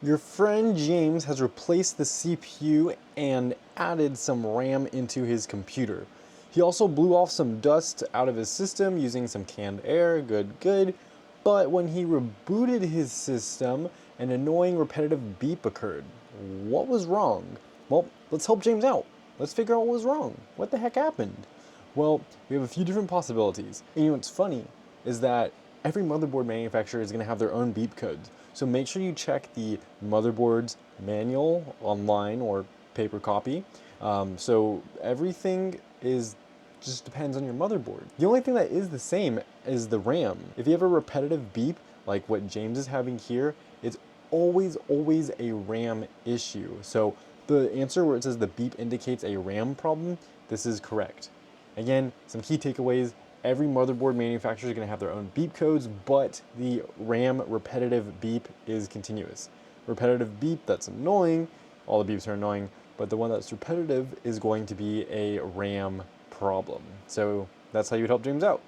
Your friend James has replaced the CPU and added some RAM into his computer. He also blew off some dust out of his system using some canned air, good. But when he rebooted his system, an annoying repetitive beep occurred. What was wrong? Well, let's help James out. Let's figure out what was wrong. What the heck happened? Well, we have a few different possibilities. And you know what's funny is that every motherboard manufacturer is going to have their own beep codes. So make sure you check the motherboard's manual online or paper copy. So everything just depends on your motherboard. The only thing that is the same is the RAM. If you have a repetitive beep, like what James is having here, it's always a RAM issue. So the answer where it says the beep indicates a RAM problem, this is correct. Again, some key takeaways. Every motherboard manufacturer is going to have their own beep codes, but the RAM repetitive beep is continuous. Repetitive beep, that's annoying. All the beeps are annoying, but the one that's repetitive is going to be a RAM problem. So that's how you would help James out.